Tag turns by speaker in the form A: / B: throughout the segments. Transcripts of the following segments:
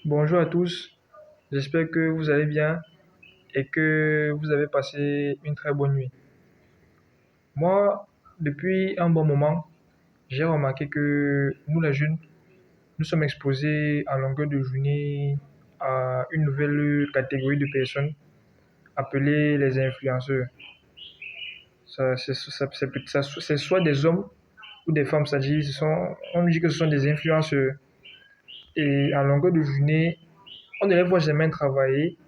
A: Bonjour à tous, j'espère que vous allez bien et que vous avez passé une très bonne nuit. Moi, depuis un bon moment, j'ai remarqué que nous les jeunes, nous sommes exposés à longueur de journée à une nouvelle catégorie de personnes appelées les influenceurs. C'est soit des hommes ou des femmes, c'est-à-dire on dit que ce sont des influenceurs. Et à longueur de journée, on ne les voit jamais travailler.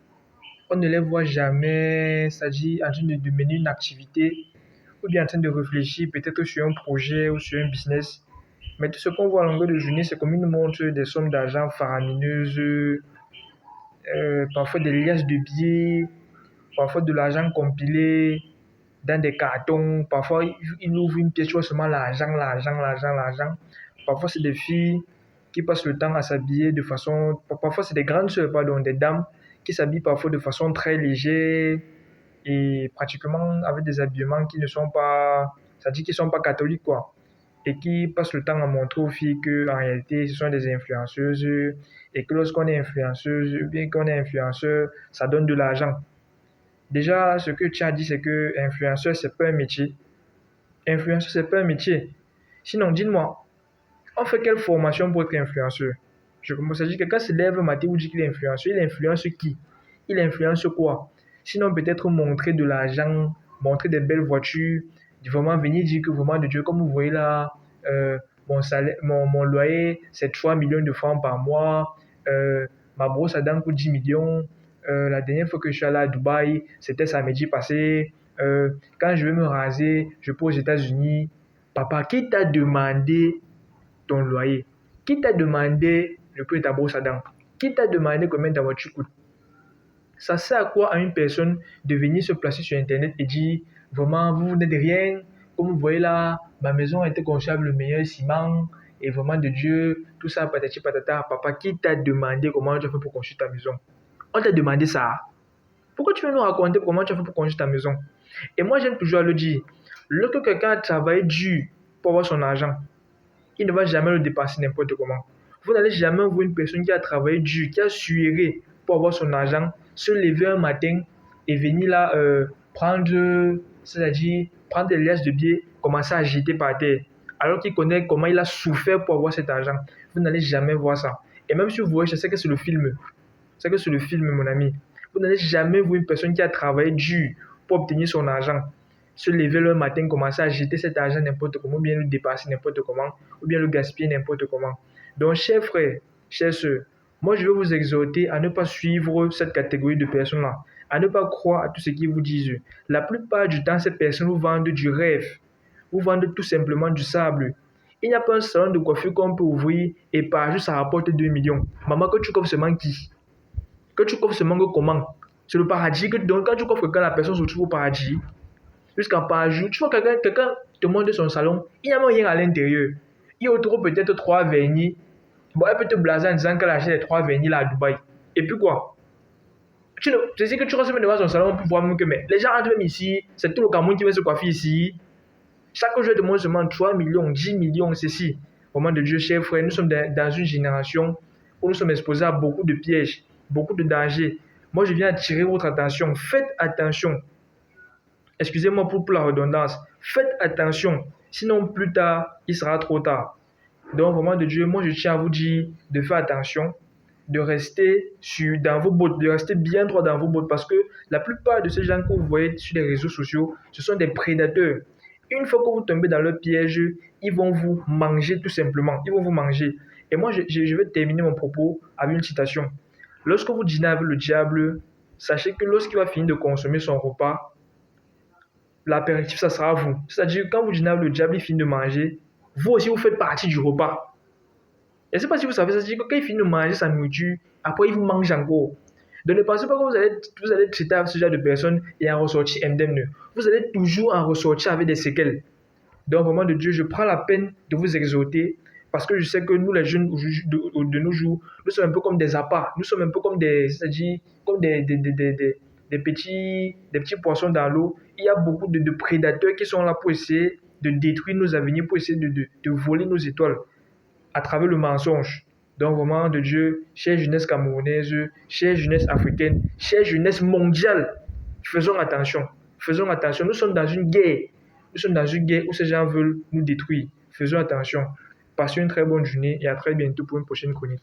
A: On ne les voit jamais, c'est-à-dire en train de mener une activité ou bien en train de réfléchir peut-être sur un projet ou sur un business. Mais tout ce qu'on voit à longueur de journée, c'est comme une montre des sommes d'argent faramineuses, parfois des liasses de billets, parfois de l'argent compilé dans des cartons. Parfois, ils ouvrent une pièce, tu vois seulement l'argent, l'argent, l'argent, l'argent. Parfois, c'est des filles qui passent le temps à s'habiller de façon... Parfois, c'est des grandes sœurs, pardon, des dames qui s'habillent parfois de façon très légère et pratiquement avec des habillements qui ne sont pas... C'est-à-dire qu'ils ne sont pas catholiques, quoi. Et qui passent le temps à montrer aux filles qu'en réalité, ce sont des influenceuses et que lorsqu'on est influenceuse, bien qu'on est influenceur, ça donne de l'argent. Déjà, ce que tu as dit, c'est que influenceur, c'est pas un métier. Influenceur, c'est pas un métier. Sinon, dis-moi, on fait quelle formation pour être influenceur? Je commence à dire que quelqu'un se lève le matin ou dit qu'il est influenceur. Il influence qui? Il influence quoi? Sinon, peut-être montrer de l'argent, montrer des belles voitures, vraiment venir dire que vraiment de Dieu, comme vous voyez là, mon salaire, mon loyer, c'est 3 millions de francs par mois. Ma brosse à dents coûte 10 millions. La dernière fois que je suis allé à Dubaï, c'était samedi passé. Quand je vais me raser, je peux aux États-Unis. Papa, qui t'a demandé ton loyer? Qui t'a demandé le prix de ta brosse à dents? Qui t'a demandé combien ta voiture coûte? Ça sert à quoi à une personne de venir se placer sur Internet et dire vraiment, vous n'êtes rien, comme vous voyez là, ma maison a été construite avec le meilleur ciment, et vraiment de Dieu, tout ça, patati patata. Papa, qui t'a demandé comment tu as fait pour construire ta maison? On t'a demandé ça. Pourquoi tu veux nous raconter comment tu as fait pour construire ta maison? Et moi, j'aime toujours le dire. Lorsque quelqu'un a travaillé dur pour avoir son argent, il ne va jamais le dépenser n'importe comment. Vous n'allez jamais voir une personne qui a travaillé dur, qui a sué pour avoir son argent, se lever un matin et venir là prendre, c'est-à-dire prendre des liasses de billets, commencer à jeter par terre, alors qu'il connaît comment il a souffert pour avoir cet argent. Vous n'allez jamais voir ça. Et même si vous voyez, je sais que c'est le film. C'est que c'est le film, mon ami. Vous n'allez jamais voir une personne qui a travaillé dur pour obtenir son argent se lever le matin, commencer à jeter cet argent n'importe comment, ou bien le dépenser n'importe comment, ou bien le gaspiller n'importe comment. Donc, chers frères, chers sœurs, moi je veux vous exhorter à ne pas suivre cette catégorie de personnes-là, à ne pas croire à tout ce qu'ils vous disent. La plupart du temps, ces personnes vous vendent du rêve, vous vendent tout simplement du sable. Il n'y a pas un salon de coiffure qu'on peut ouvrir et par jour ça rapporte 2 millions. Maman, que tu coiffes seulement qui? Que tu coiffes seulement comment? C'est le paradis que donc quand tu coiffes quelqu'un, la personne se retrouve au paradis. Jusqu'à par jour, tu vois quelqu'un te montre son salon, il n'y a même rien à l'intérieur. Il retrouve peut-être 3 vernis. Bon, elle peut te blaser en disant qu'elle a acheté les 3 vernis là à Dubaï. Et puis quoi? C'est ce que tu restes même devant son salon pour voir même que mais les gens entrent même ici, c'est tout le Cameroun qui va se coiffer ici. Chaque jour, je te montre seulement 3 millions, 10 millions, ceci. Au moment de Dieu, chers frères, nous sommes dans une génération où nous sommes exposés à beaucoup de pièges, beaucoup de dangers. Moi, je viens attirer votre attention. Faites attention. Excusez-moi pour la redondance. Faites attention. Sinon, plus tard, il sera trop tard. Donc, vraiment de Dieu, moi, je tiens à vous dire de faire attention, de rester dans vos bottes, de rester bien droit dans vos bottes parce que la plupart de ces gens que vous voyez sur les réseaux sociaux, ce sont des prédateurs. Une fois que vous tombez dans leur piège, ils vont vous manger tout simplement. Ils vont vous manger. Et moi, je vais terminer mon propos avec une citation. Lorsque vous dînez avec le diable, sachez que lorsqu'il va finir de consommer son repas, l'apéritif, ça sera vous. C'est-à-dire que quand vous dînez avec le diable, il finit de manger, vous aussi, vous faites partie du repas. Je ne sais pas si vous savez, ça, c'est-à-dire que quand il finit de manger sa nourriture, après, il vous mange encore. Donc ne pensez pas que vous allez traiter avec ce genre de personnes et en ressortir indemne. Vous allez toujours en ressortir avec des séquelles. Donc, vraiment, de Dieu, je prends la peine de vous exhorter parce que je sais que nous, les jeunes de nos jours, nous sommes un peu comme des appâts. Nous sommes un peu comme c'est-à-dire, comme des petits poissons dans l'eau. Il y a beaucoup de prédateurs qui sont là pour essayer de détruire nos avenirs, pour essayer de voler nos étoiles à travers le mensonge. Donc, vraiment, de Dieu, chère jeunesse camerounaise, chère jeunesse africaine, chère jeunesse mondiale, faisons attention. Faisons attention. Nous sommes dans une guerre. Nous sommes dans une guerre où ces gens veulent nous détruire. Faisons attention. Passez une très bonne journée et à très bientôt pour une prochaine chronique.